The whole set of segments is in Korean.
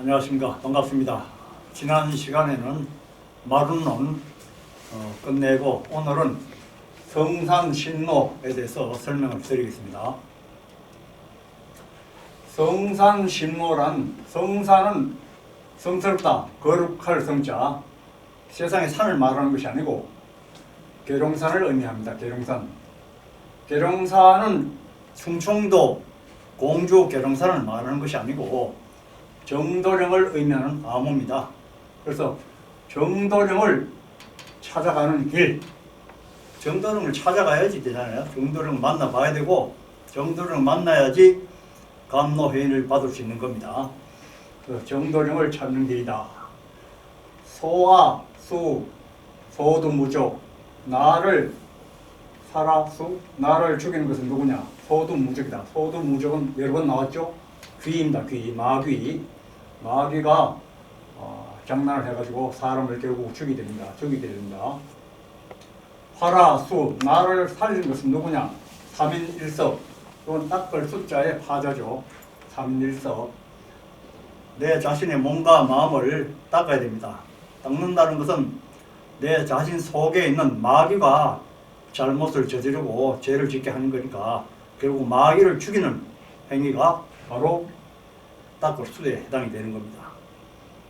안녕하십니까. 반갑습니다. 지난 시간에는 마룬론 끝내고 오늘은 성산신노에 대해서 설명을 드리겠습니다. 성산신노란 성산은 성스럽다, 거룩할 성자, 세상의 산을 말하는 것이 아니고 계룡산을 의미합니다. 계룡산. 계룡산은 충청도 공주 계룡산을 말하는 것이 아니고 정도령을 의미하는 암호입니다. 그래서 정도령을 찾아가는 길, 정도령을 찾아가야지 되잖아요. 정도령을 만나봐야 되고 정도령을 만나야지 감로회인을 받을 수 있는 겁니다. 정도령을 찾는 길이다. 소아, 수, 소두무족, 나를 살아수, 나를 죽이는 것은 누구냐? 소두무족이다. 소두무족은 여러 번 나왔죠? 귀입니다. 귀, 마귀. 마귀가 장난을 해가지고 사람을 결국 죽이게 됩니다. 화라수, 나를 살리는 것은 누구냐? 3인일섭. 이건 닦을 숫자의 파자죠. 3인일섭. 내 자신의 몸과 마음을 닦아야 됩니다. 닦는다는 것은 내 자신 속에 있는 마귀가 잘못을 저지르고 죄를 짓게 하는 거니까 결국 마귀를 죽이는 행위가 바로 닦을 수에 해당이 되는 겁니다.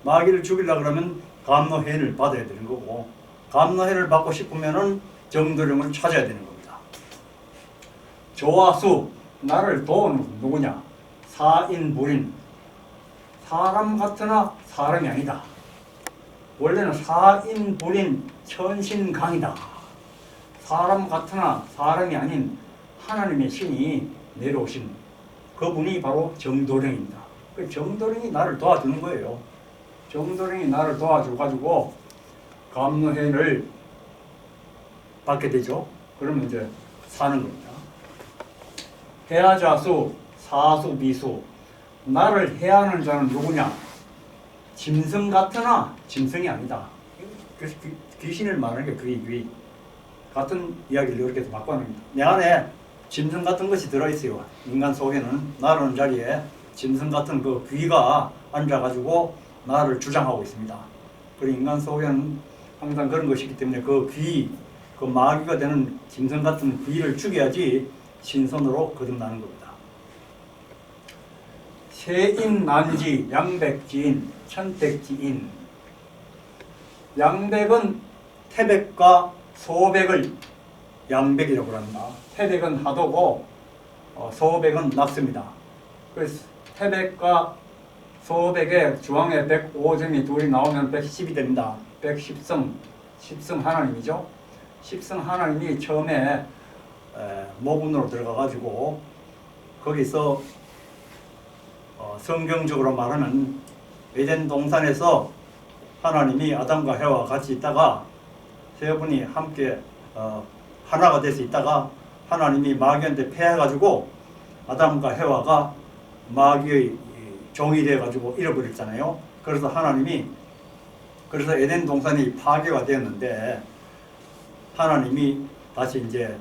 마귀를 죽이려고 그러면 감로회를 받아야 되는 거고, 감로회를 받고 싶으면은 정도령을 찾아야 되는 겁니다. 조화수, 나를 도우는 누구냐? 사인불인, 사람 같으나 사람이 아니다. 원래는 사인불인 천신강이다. 사람 같으나 사람이 아닌 하나님의 신이 내려오신 그분이 바로 정도령입니다. 그 정도령이 나를 도와주는 거예요. 정도령이 나를 도와줘가지고 감로회를 받게 되죠. 그러면 이제 사는 겁니다. 해하자수, 사수, 비수. 나를 해하는 자는 누구냐? 짐승 같으나 짐승이 아니다. 그래서 귀신을 말하는 게 귀. 같은 이야기를 이렇게 해서 바꿔는 겁니다. 내 안에 짐승 같은 것이 들어있어요. 인간 속에는 나라는 자리에 짐승 같은 그 귀가 앉아가지고 나를 주장하고 있습니다. 그리고 인간 속에는 항상 그런 것이 있기 때문에 그 귀, 그 마귀가 되는 짐승 같은 귀를 죽여야지 신선으로 거듭나는 겁니다. 세인난지, 양백지인, 천택지인. 양백은 태백과 소백을 양백이라고 합니다. 태백은 하도고 소백은 낙서입니다. 그래서 태백과 소백의 중앙에 105점이 둘이 나오면 110이 됩니다. 110성, 10성 하나님이죠. 10성 하나님이 처음에 모군으로 들어가가지고 거기서 성경적으로 말하면 에덴 동산에서 하나님이 아담과 해와와 같이 있다가 세 분이 함께 하나가 돼서 있다가 하나님이 마귀한테 패해가지고 아담과 해와가 마귀의 종이 돼가지고 잃어버렸잖아요. 그래서 그래서 에덴 동산이 파괴가 되었는데 하나님이 다시 이제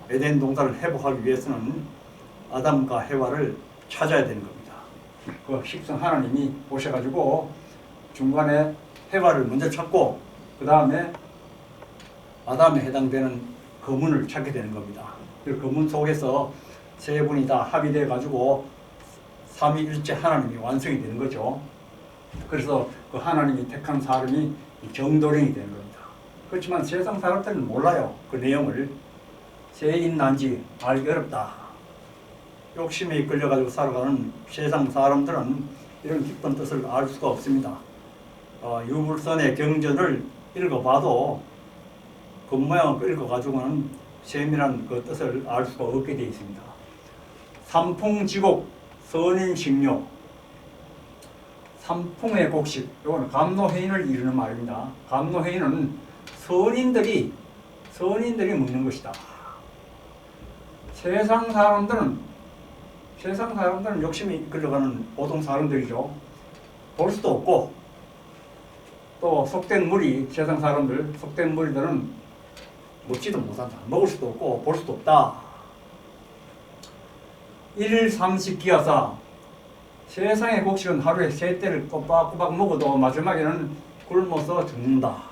에덴 동산을 회복하기 위해서는 아담과 해와를 찾아야 되는 겁니다. 그 십성 하나님이 오셔가지고 중간에 해와를 먼저 찾고 그 다음에 아담에 해당되는 거문을 찾게 되는 겁니다. 그 거문 속에서 세 분이 다 합의돼 가지고 삼위일체 하나님이 완성이 되는 거죠. 그래서 그 하나님이 택한 사람이 정도령이 되는 겁니다. 그렇지만 세상 사람들은 몰라요. 그 내용을. 세인난지 알기 어렵다. 욕심에 이끌려가지고 살아가는 세상 사람들은 이런 깊은 뜻을 알 수가 없습니다. 유불선의 경전을 읽어봐도 그 모양을 읽어가지고는 세밀한 그 뜻을 알 수가 없게 되어 있습니다. 삼풍지곡, 선인식료. 삼풍의 곡식, 이거는 감로회인을 이루는 말입니다. 감로회인은 선인들이 먹는 것이다. 세상 사람들은 욕심이 이끌려가는 보통 사람들이죠. 볼 수도 없고 또 속된 무리, 세상 사람들, 속된 무리들은 먹지도 못한다. 먹을 수도 없고 볼 수도 없다. 1 30기하사 세상의 곡식은 하루에 3때를 꼬박꼬박 먹어도 마지막에는 굶어서 죽는다.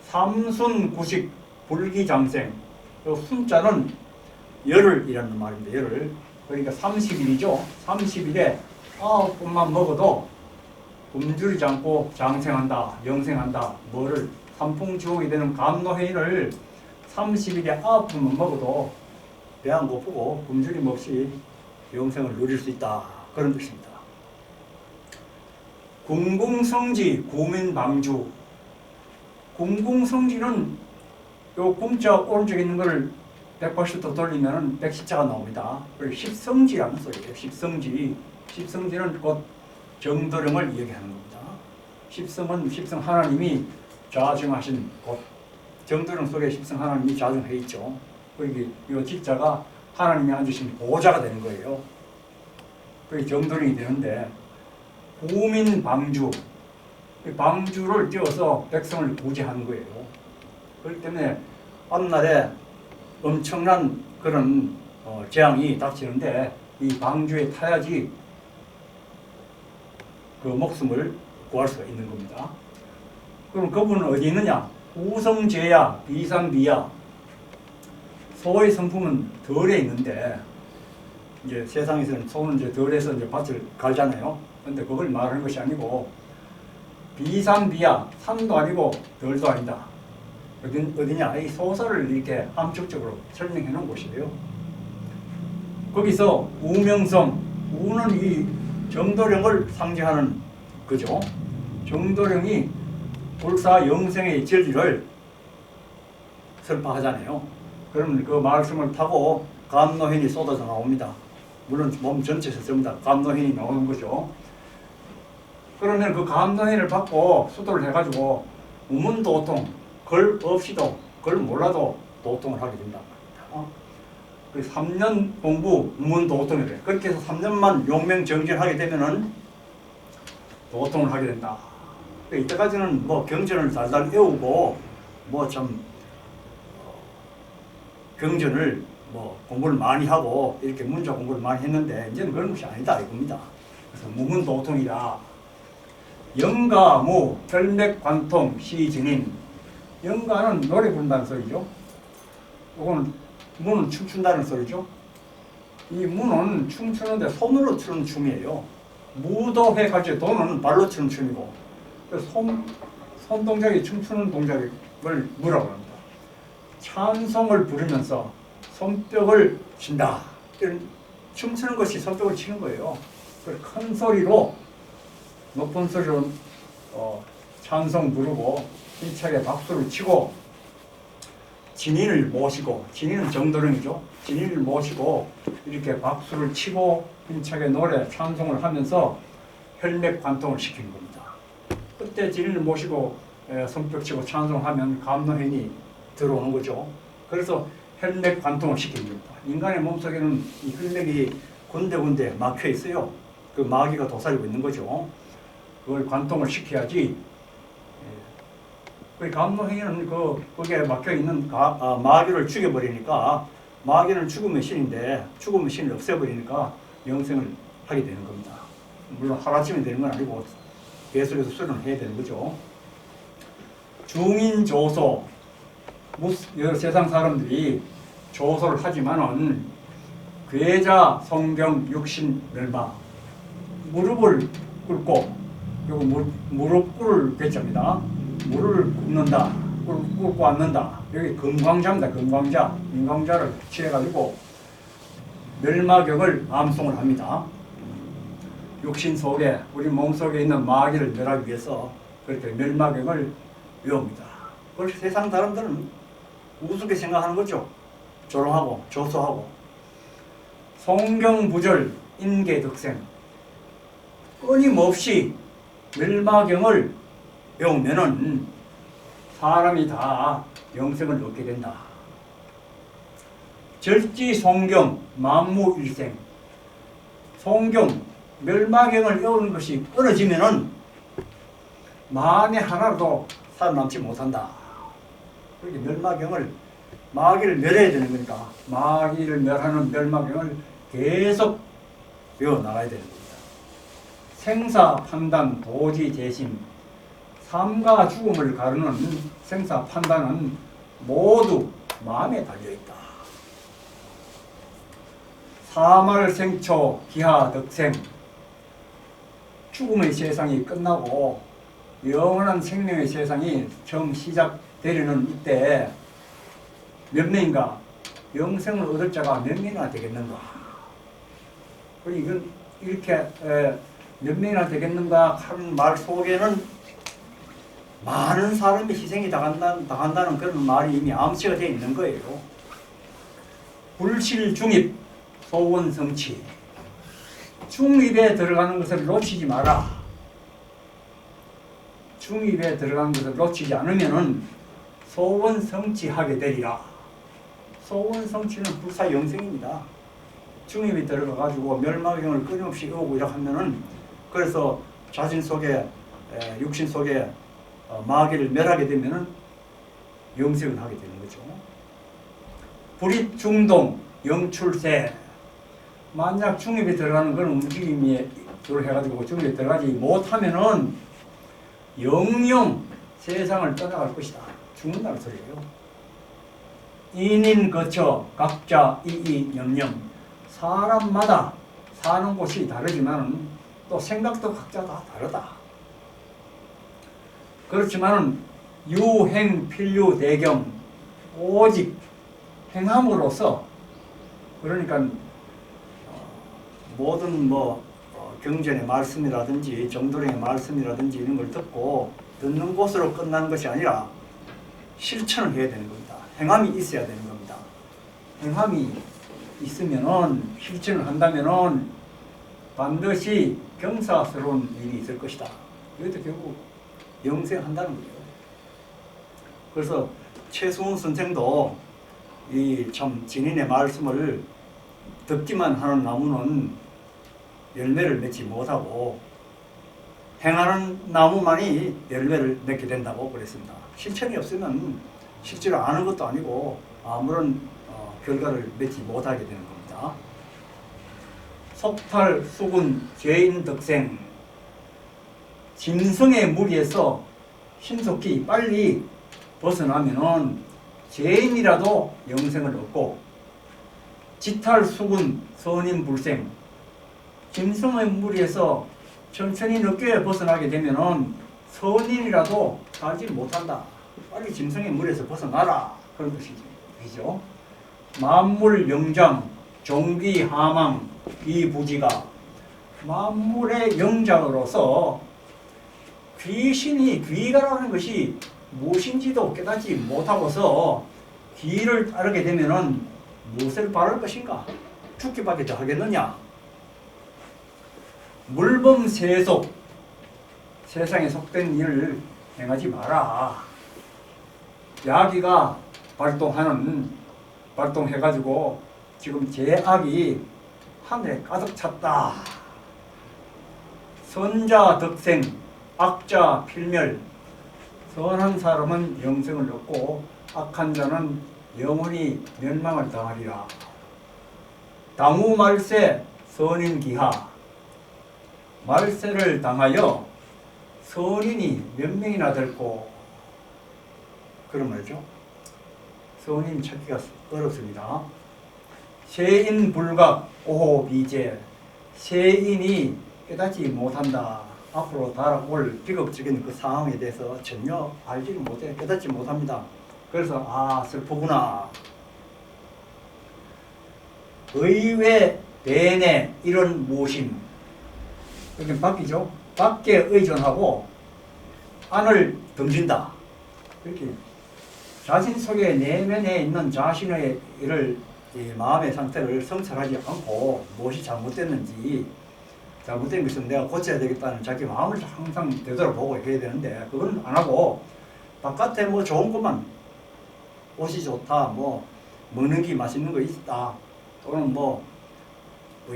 삼순구식 불기장생. 이 순자는 열흘이라는 말입니다. 열흘. 그러니까 30일이죠. 30일에 9번만 먹어도 굶주리지 않고 장생한다, 영생한다. 뭐를 삼풍주옥이 되는 감노회의를 30일에 9번만 먹어도 배 안 고프고 굶주림 없이 영생을 누릴 수 있다. 그런 뜻입니다. 궁궁성지 구민방주. 궁궁성지는 요 궁자 오른쪽에 있는 걸 180도 돌리면 110자가 나옵니다. 그리고 십성지라는 소리예요. 십성지. 십성지는 곧 정도령을 얘기하는 겁니다. 십성은 십성 하나님이 좌정하신 곳. 정도령 속에 십성 하나님이 좌정해 있죠. 그리고 이 지자가 하나님이 앉으신 보좌가 되는 거예요. 그게 정도령이 되는데, 구민방주. 방주를 띄워서 백성을 구제하는 거예요. 그렇기 때문에 앞날에 엄청난 그런 재앙이 닥치는데 이 방주에 타야지 그 목숨을 구할 수가 있는 겁니다. 그럼 그분은 어디 있느냐? 우성제야, 비상비야. 소의 성품은 덜에 있는데, 이제 세상에서는 소는 이제 덜에서 이제 밭을 갈잖아요. 근데 그걸 말하는 것이 아니고, 비상비야, 산도 아니고 덜도 아니다. 어디냐? 이 소설을 이렇게 함축적으로 설명해 놓은 곳이에요. 거기서 우명성, 우는 이 정도령을 상징하는 거죠. 정도령이 불사 영생의 진리를 설파하잖아요. 그러면 그 말씀을 타고 감노현이 쏟아져 나옵니다. 물론 몸 전체에서 전부 다 감노현이 나오는 거죠. 그러면 그 감노현을 받고 수도를 해가지고 우문도통, 걸 없이도, 걸 몰라도 도통을 하게 된다. 그 3년 공부 우문도통이 돼. 그렇게 해서 3년만 용맹정진하게 되면은 도통을 하게 된다. 이때까지는 뭐 경전을 달달 외우고 뭐 참 경전을 뭐 공부를 많이 하고 이렇게 문자 공부를 많이 했는데 이제는 그런 것이 아니다 이겁니다. 그래서 무문도통이다. 영가무 혈맥관통 시증인. 영가는 노래 부른다는 소리죠. 이거는 무는 춤춘다는 소리죠. 이 무는 춤추는데 손으로 추는 춤이에요. 무도 해가지고 도는 발로 추는 춤이고 손 동작이 춤추는 동작을 무라고 합니다. 찬송을 부르면서 손뼉을 친다. 춤추는 것이 손뼉을 치는 거예요. 큰 소리로 높은 소리로 찬송 부르고 힘차게 박수를 치고 진인을 모시고, 진인은 정도령이죠. 진인을 모시고 이렇게 박수를 치고 힘차게 노래 찬송을 하면서 혈맥관통을 시키는 겁니다. 그때 진인을 모시고 손뼉치고 찬송하면 감노현이 들어오는 거죠. 그래서 혈맥관통을 시키는 겁니다. 인간의 몸속에는 이 혈맥이 군데군데 막혀 있어요. 그 마귀가 도사리고 있는 거죠. 그걸 관통을 시켜야지. 그 감노행위는 거기에 막혀 있는 마귀를 죽여버리니까, 마귀는 죽음의 신인데 죽음의 신을 없애버리니까 영생을 하게 되는 겁니다. 물론 하루아침에 되는 건 아니고 계속해서 수련을 해야 되는 거죠. 중인조소, 세상 사람들이 조소를 하지만은 괴자 성경 육신 멸망, 무릎을 꿇고, 그리고 무릎 꿇을 괴자입니다. 무릎을 꿇는다, 꿇고 앉는다. 여기 금광자입니다. 금광자, 인광자를 취해가지고 멸마격을 암송을 합니다. 육신 속에, 우리 몸 속에 있는 마귀를 멸하기 위해서 그렇게 멸마격을 외웁니다. 그래서 세상 사람들은 우습게 생각하는 거죠. 조롱하고 조소하고. 성경부절 인계득생, 끊임없이 멸마경을 배우면은 사람이 다 영생을 얻게 된다. 절지송경 만무일생, 송경 멸마경을 외우는 것이 끊어지면은 만에 하나도 살아남지 못한다. 그렇게 멸마경을, 마귀를 멸해야 되는 거니까 마귀를 멸하는 멸마경을 계속 외워나가야 되는 겁니다. 생사 판단 도지 재심. 삶과 죽음을 가르는 생사 판단은 모두 마음에 달려있다. 사말생초 기하덕생. 죽음의 세상이 끝나고 영원한 생명의 세상이 처음 시작되려는 이때 몇 명인가 영생을 얻을 자가 몇 명이나 되겠는가. 그리고 이건 이렇게 몇 명이나 되겠는가 하는 말 속에는 많은 사람이 희생이 당한다는 그런 말이 이미 암시가 되어 있는 거예요. 불실중입 소원성취. 중입에 들어가는 것을 놓치지 마라. 중입에 들어가는 것을 놓치지 않으면은 소원성취하게 되리라. 소원성취는 불사영생입니다. 중입에 들어가가지고 멸망경을 끊임없이 오고 이렇게 하면은 그래서 자신 속에 육신 속에 마귀를 멸하게 되면은 영생을 하게 되는 거죠. 불입중동 영출세. 만약 중입에 들어가는 그런 움직임이 해가지고 중입에 들어가지 못하면은 영영 세상을 떠나갈 것이다. 죽는다는 소리예요. 인인 거쳐 각자 이이념념. 사람마다 사는 곳이 다르지만 또 생각도 각자 다 다르다. 그렇지만 유행 필류 대경. 오직 행함으로써 그러니까 모든 경전의 말씀이라든지 정도령의 말씀이라든지 이런 걸 듣는 것으로 끝나는 것이 아니라 실천을 해야 되는 겁니다. 행함이 있어야 되는 겁니다. 행함이 있으면은 실천을 한다면은 반드시 경사스러운 일이 있을 것이다. 이것도 결국 영생한다는 거죠. 그래서 최승훈 선생도 이 참 진인의 말씀을 듣기만 하는 나무는 열매를 맺지 못하고 행하는 나무만이 열매를 맺게 된다고 그랬습니다. 실천이 없으면 실제로 아는 것도 아니고 아무런 결과를 맺지 못하게 되는 겁니다. 속탈 수군 죄인 덕생. 짐승의 무리에서 신속히 빨리 벗어나면은 죄인이라도 영생을 얻고, 지탈 수군 선인 불생. 짐승의 무리에서 천천히 늦게 벗어나게 되면은 선인이라도 살지 못한다. 빨리 짐승의 무리에서 벗어나라. 그런 뜻이죠. 만물 영장, 종귀 하망, 비부지가. 만물의 영장으로서 귀가라는 것이 무엇인지도 깨닫지 못하고서 귀를 따르게 되면은 무엇을 바랄 것인가? 죽기밖에 더 하겠느냐? 물범세속. 세상에 속된 일을 행하지 마라. 야기가 발동해가지고 지금 제악이 하늘에 가득 찼다. 선자 덕생, 악자 필멸. 선한 사람은 영생을 얻고 악한 자는 영원히 멸망을 당하리라. 당우 말세 선인 기하. 말세를 당하여 선인이 몇 명이나 될고, 그런 말이죠. 선인 찾기가 어렵습니다. 세인 불각 오호비제. 세인이 깨닫지 못한다. 앞으로 달아올 비극적인 그 상황에 대해서 전혀 알지를 못해, 깨닫지 못합니다. 그래서 슬프구나. 의외 대내 이런 무심. 여기 바뀌죠. 밖에 의존하고 안을 던진다. 이렇게 자신 속에 내면에 있는 자신의 이 마음의 상태를 성찰하지 않고 무엇이 잘못된 것은 내가 고쳐야 되겠다는 자기 마음을 항상 되돌아보고 해야 되는데, 그건 안 하고 바깥에 좋은 것만, 옷이 좋다, 먹는 게 맛있는 거 있다, 또는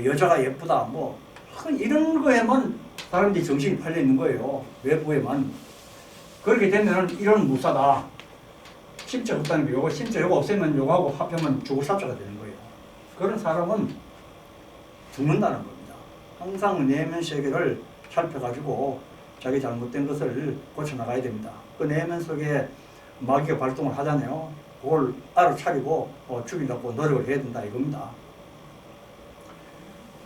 여자가 예쁘다, 이런 거에만 사람들이 정신이 팔려 있는 거예요. 외부에만. 그렇게 되면 이런 무사다. 심적 없다는 게 요거, 심적 요거 없애면 요거하고 합하면 죽을 삽자가 되는 거예요. 그런 사람은 죽는다는 겁니다. 항상 내면 세계를 살펴가지고 자기 잘못된 것을 고쳐나가야 됩니다. 그 내면 속에 마귀가 발동을 하잖아요. 그걸 알아차리고 죽이려고 노력을 해야 된다 이겁니다.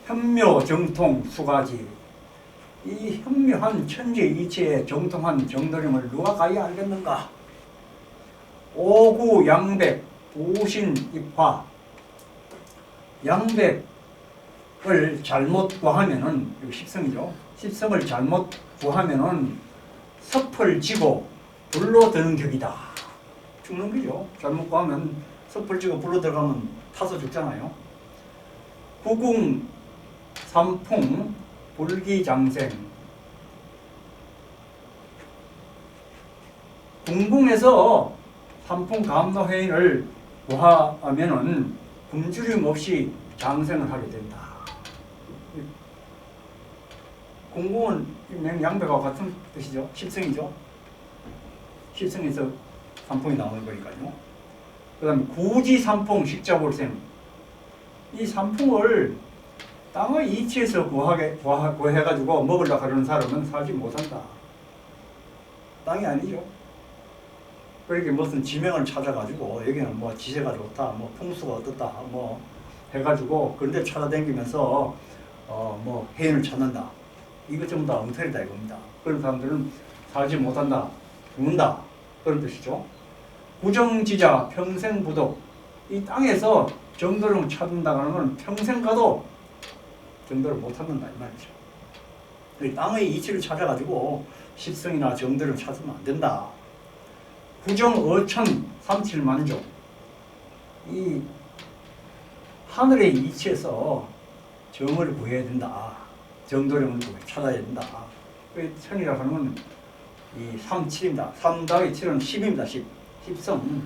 현묘 정통 수가지. 이 현묘한 천지이치에 정통한 정도령을 누가 가야 알겠는가? 오구 양백 보신 입화. 양백을 잘못 구하면은 이거 십성이죠. 십성을 잘못 구하면은 섭을 지고 불로 드는 격이다. 죽는 거죠. 잘못 구하면 섭을 지고 불로 들어가면 타서 죽잖아요. 구궁 삼풍 불기장생. 궁궁에서 삼풍 감로회인을 구하면은 굶주림 없이 장생을 하게 된다. 궁궁은 양배가 같은 뜻이죠. 십성이죠. 십성에서 삼풍이 나오는 거니까요. 그 다음에 구지삼풍 식자볼생. 이 삼풍을 땅의 이치에서 구해가지고 먹으려고 하는 사람은 살지 못한다. 땅이 아니죠. 그렇게 무슨 지명을 찾아가지고 여기는 뭐 지세가 좋다, 뭐 풍수가 어떻다, 뭐 해가지고 그런데 찾아다니면서 뭐 해인을 찾는다. 이거 전부 다 엉터리다 이겁니다. 그런 사람들은 살지 못한다, 죽는다 그런 뜻이죠. 부정지자 평생부독. 이 땅에서 정도를 찾는다는 건 평생 가도 정도를 못 찾는다 이 말이죠. 이 땅의 이치를 찾아가지고 십성이나 정도를 찾으면 안 된다. 부정어천 삼칠만족. 이 하늘의 이치에서 정을 구해야 된다. 정도령을 찾아야 된다. 그 천이라고 하는 건 이 37입니다. 3 더하기 7은 10입니다. 10. 십성.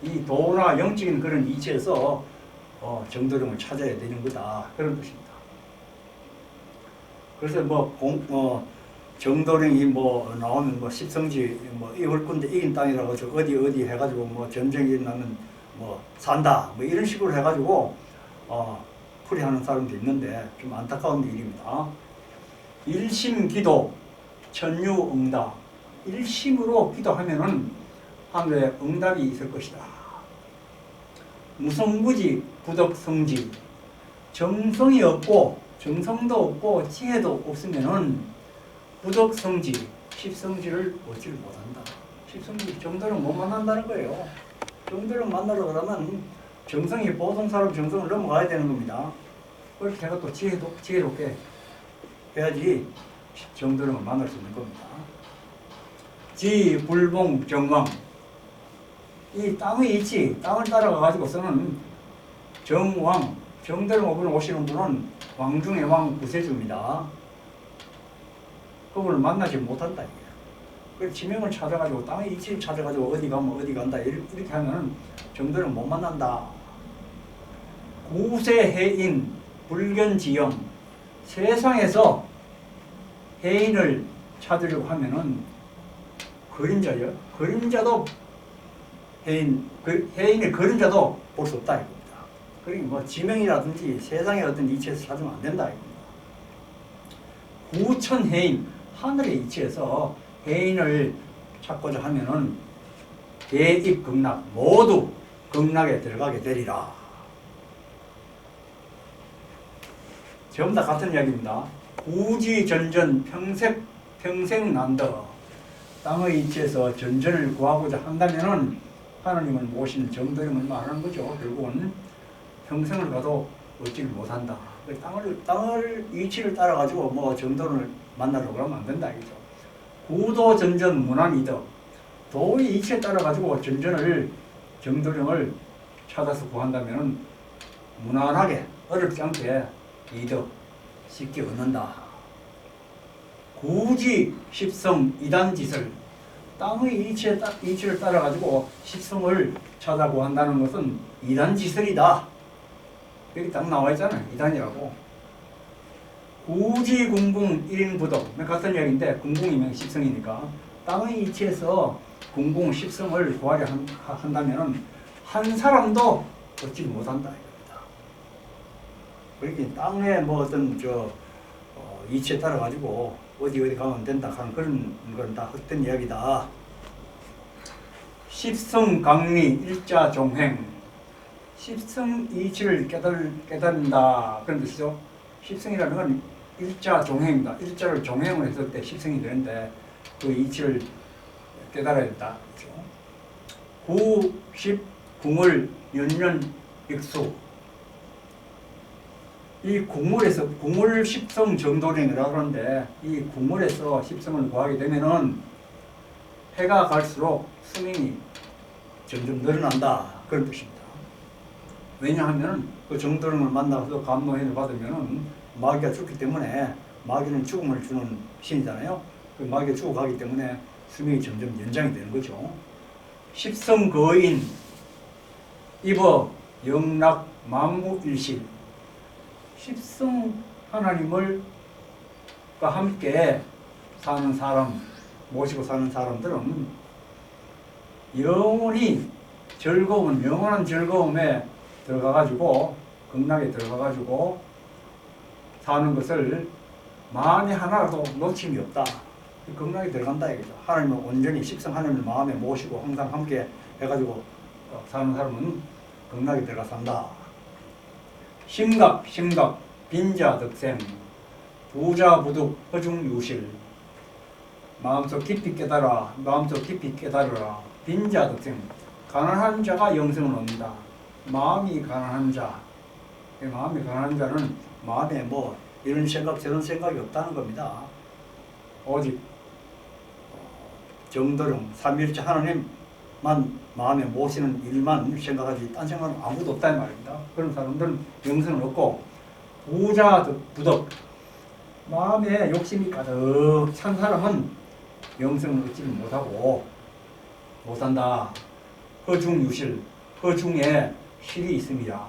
이 도나 영적인 그런 이치에서 정도령을 찾아야 되는 거다. 그런 뜻입니다. 그래서 정도령이 나오면 십성지 이걸 군데 이긴 땅이라고 어디 해가지고 전쟁이 나면 산다 이런 식으로 해가지고 풀이하는 사람도 있는데 좀 안타까운 일입니다. 일심기도 천유응답. 일심으로 기도하면은 하늘에 응답이 있을 것이다. 무성부지 부덕성지. 정성이 없고 정성도 없고 지혜도 없으면은 부덕성지 십성지를 얻지를 못한다. 십성지 정도를 못 만난다는 거예요. 정도를 만나러 그러면 정성이 보통 사람 정성을 넘어가야 되는 겁니다. 그렇게 제가 또 지혜롭게 해야지 정도를 만날 수 있는 겁니다. 지불봉 정왕. 이 땅의 이치, 땅을 따라가 가지고서는 정왕, 정도를 오시는 분은 왕중의 왕 구세주입니다. 그걸 만나지 못한다. 그 지명을 찾아가지고 땅의 이치를 찾아가지고 어디 가면 어디 간다 이렇게 하면 정도를 못 만난다. 구세해인 불견지영. 세상에서 해인을 찾으려고 하면은 그림자요. 그림자도 해인의 그림자도 볼 수 없다 이겁니다. 그러니까 지명이라든지 세상의 어떤 이치에서 찾으면 안 된다 이겁니다. 구천해인. 하늘의 이치에서 해인을 찾고자 하면은 대입극락 모두 극락에 들어가게 되리라. 전부 다 같은 이야기입니다. 우지전전 평생 난더. 땅의 이치에서 전전을 구하고자 한다면은 하나님을 모시는 정도령을 말하는 거죠. 결국은 평생을 가도 얻지를 못한다. 땅을 이치를 따라 가지고 정도를 만나려고 그러면 안 된다 이거죠. 구도전전 무난이더. 도의 이치에 따라 가지고 정도령을 찾아서 구한다면은 무난하게 어렵지 않게 이더 쉽게 얻는다. 구지 십성 이단짓을. 땅의 이치를 따라 가지고 십성을 찾아 구한다는 것은 이단짓을이다. 여기 딱 나와 있잖아요. 이단이라고. 구지궁궁 1인부덕. 같은 이야기인데 궁궁이면 십성이니까 땅의 이치에서 궁궁 십성을 구하려 한다면 한 사람도 얻지 못한다 이겁니다. 그러니까 땅에 어떤 이치에 따라 가지고 어디 가면 된다 하는 그런 건 다 헛된 이야기다. 십성강리 일자종행. 십성이치를 깨달는다 그런 뜻이죠. 십성이라는 건 일자종행이다. 일자를 종행을 했을 때 십성이 되는데 그 이치를 깨달아야 된다. 그렇죠. 구십궁을 연년익수. 이 궁물에서 궁물 십성 정도령이라고 하는데 이 궁물에서 십성을 구하게 되면은 해가 갈수록 수명이 점점 늘어난다 그런 뜻입니다. 왜냐하면 그 정도령을 만나서 감노현을 받으면은 마귀가 죽기 때문에 마귀는 죽음을 주는 신이잖아요. 그 마귀가 죽어가기 때문에 수명이 점점 연장이 되는 거죠. 십성거인 입어 영락 만무일실. 십성 하나님을 함께 사는 사람, 모시고 사는 사람들은 영원히 즐거운, 영원한 즐거움에 들어가가지고, 극락에 들어가가지고 사는 것을 만에 하나라도 놓침이 없다. 극락에 들어간다 이거죠. 하나님을 온전히 십성 하나님을 마음에 모시고 항상 함께 해가지고 사는 사람은 극락에 들어가 산다. 심각, 빈자 득생, 부자 부득 허중 유실. 마음속 깊이 깨달아, 마음속 깊이 깨달으라. 빈자 득생, 가난한 자가 영생을 얻는다. 마음이 가난한 자, 마음이 가난한 자는 마음에 뭐 이런 생각 저런 생각이 없다는 겁니다. 오직 정도령 삼위일체 하나님만 마음에 모시는 일만 생각하지 딴 생각은 아무도 없다 이 말입니다. 그런 사람들은 영생을 얻고, 부자 부득, 마음에 욕심이 가득 찬 사람은 영생을 얻지를 못한다. 허중유실, 허중에 실이 있습니다.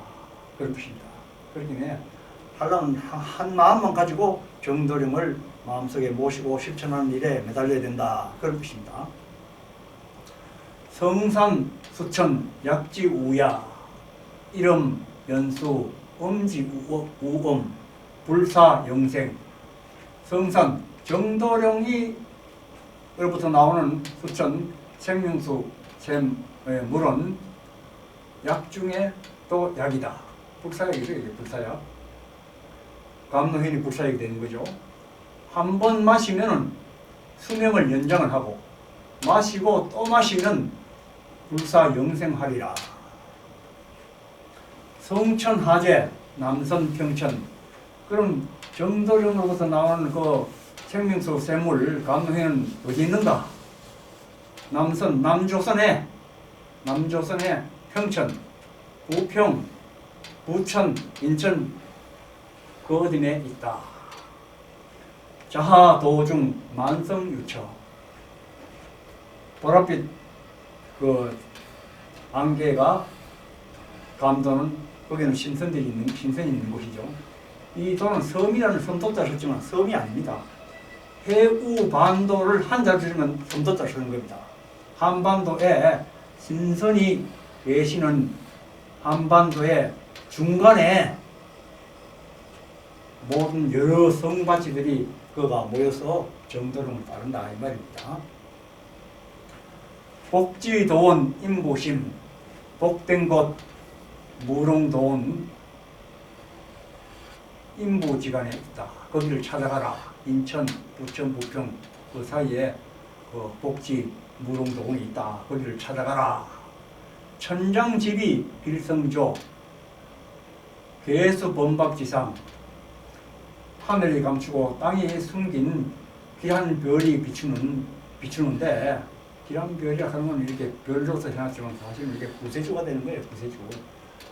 그런 뜻입니다. 그렇기 때문에 하려면 한 마음만 가지고 정도령을 마음속에 모시고 실천하는 일에 매달려야 된다. 그런 뜻입니다. 성산, 수천, 약지, 우야, 이름, 연수, 음지, 우음, 불사, 영생. 성산, 정도령이 으로부터 나오는 수천, 생명수, 물은 약 중에 또 약이다. 불사약이죠. 이게 불사약. 감노현이 불사약이 되는 거죠. 한 번 마시면 수명을 연장을 하고, 마시고 또 마시면 불사 영생하리라. 성천하제, 남선평천. 그럼 정도령으로부터 나오는 그 생명수 샘물 감노현은 어디 있는가? 남조선의 평천, 부평, 부천, 인천 그 어딘에 있다. 자하 도중 만성유처. 보랏빛 그 안개가 감도는 거기는 신선이 있는 곳이죠. 이 도는 섬이라는 섬도자를 썼지만 섬이 아닙니다. 해우 반도를 한자로 줄이면 섬도자를 쓰는 겁니다. 한반도에 신선이 계시는 한반도의 중간에 모든 여러 성바치들이 그가 모여서 정도령을 따른다 이 말입니다. 복지도원 임보심, 복된 곳 무롱도원 임보지간에 있다. 거기를 찾아가라. 인천, 부천, 부평 그 사이에 그 복지 무롱도원이 있다. 거기를 찾아가라. 천장지비 빌성조, 괴수범박지상. 하늘이 감추고 땅이 숨긴 귀한 별이 비추는데, 귀한 별이라 하는 건 이렇게 별로서 해놨지만 사실은 이게 구세주가 되는 거예요. 구세주.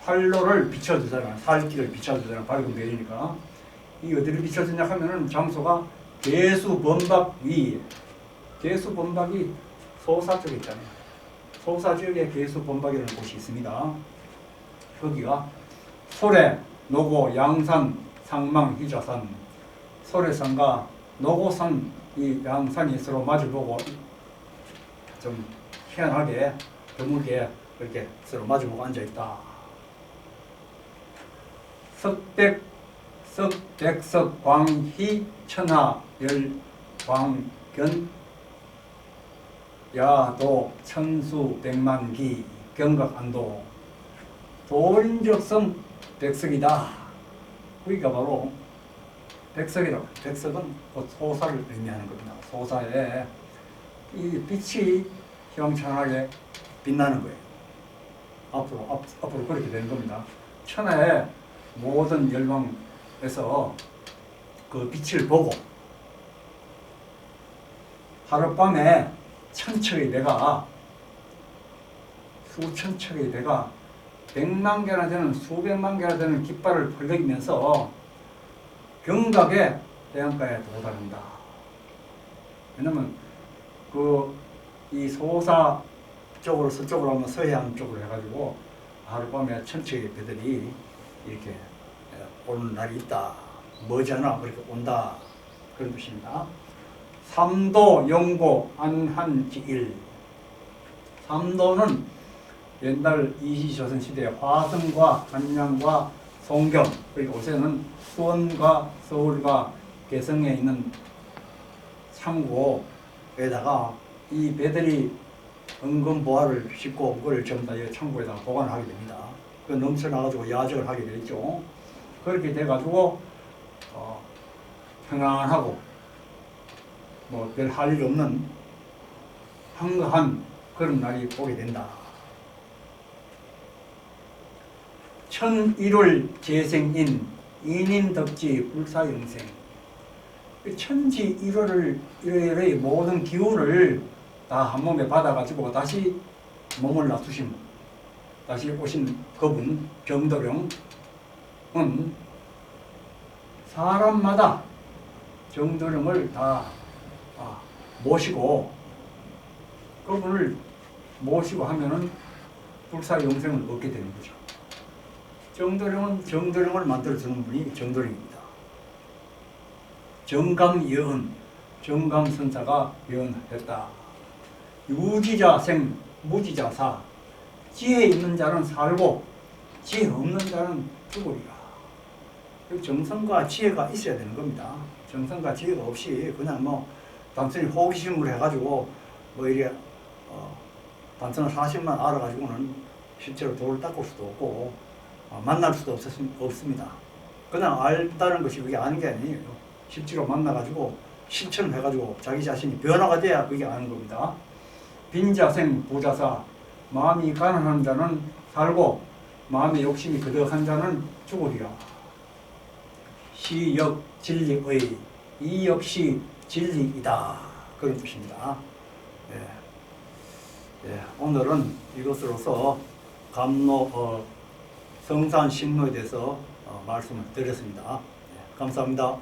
활로를 비춰주잖아. 살길을 비춰주잖아. 밝은 별이니까. 이 어디를 비춰주냐 하면은 장소가 괴수범박 위. 괴수범박이 소사 쪽에 있잖아요. 소사 지역에 괴수범박이라는 곳이 있습니다. 거기가 소래, 노고, 양산, 상망, 희자산. 소래산과 노고산 이 양산이 서로 마주보고 좀 희한하게 드물게 이렇게 서로 마주보고 앉아있다. 석백 석, 백석, 광희, 천하, 열, 광견, 야도, 천수, 백만기, 경각, 안도. 도인적성 백석이다. 그러니까 바로 백석이라고. 백석은 그 소사를 의미하는 겁니다. 소사에 이 빛이 형창하게 빛나는 거예요. 앞으로 그렇게 되는 겁니다. 천하의 모든 열방에서 그 빛을 보고 하룻밤에 천척의 배가 수천 척의 배가 100만 개나 되는 수백만 개나 되는 깃발을 펄럭이면서 경각의 해안가에 도달한다. 왜냐면 이 소사 쪽으로 서쪽으로 하면 서해안 쪽으로 해가지고 하룻밤에 천척의 배들이 이렇게 오는 날이 있다. 머지않아 그렇게 온다. 그런 뜻입니다. 삼도, 영고, 안한, 지일. 삼도는 옛날 이시조선시대 화성과 한양과 송경, 그리고 요새는 수원과 서울과 개성에 있는 창고에다가 이 배들이 은근보화를 싣고 온 걸 전부 다 이 창고에다가 보관을 하게 됩니다. 그 넘쳐나가지고 야적을 하게 되죠. 그렇게 돼가지고 평안하고 뭐 별 할 일 없는 한가한 그런 날이 오게 된다. 천일월 재생인 인인덕지 불사영생. 천지 일월의 모든 기운을 다 한 몸에 받아가지고 다시 몸을 놔두신 다시 오신 그분 정도령은 사람마다 정도령을 다 모시고 그분을 모시고 하면은 불사영생을 얻게 되는 거죠. 정도령은 정도령을 만들어주는 분이 정도령입니다. 정감예언, 정감선사가 예언했다. 유지자생, 무지자사. 지혜 있는 자는 살고 지혜 없는 자는 죽으리라. 정성과 지혜가 있어야 되는 겁니다. 정성과 지혜가 없이 그냥 뭐 단순히 호기심으로 해가지고 뭐 이래 단순한 사실만 알아가지고는 실제로 돌을 닦을 수도 없고 만날 수도 없습니다. 그냥 알다는 것이 그게 아는 게 아니에요. 실제로 만나가지고 실천을 해가지고 자기 자신이 변화가 돼야 그게 아는 겁니다. 빈자생 부자사. 마음이 가난한 자는 살고 마음의 욕심이 그득한 자는 죽으리라. 시역 진리의. 이 역시 진리이다. 그런 뜻입니다. 오늘은 이것으로서 성산신로에 대해서 말씀을 드렸습니다. 감사합니다.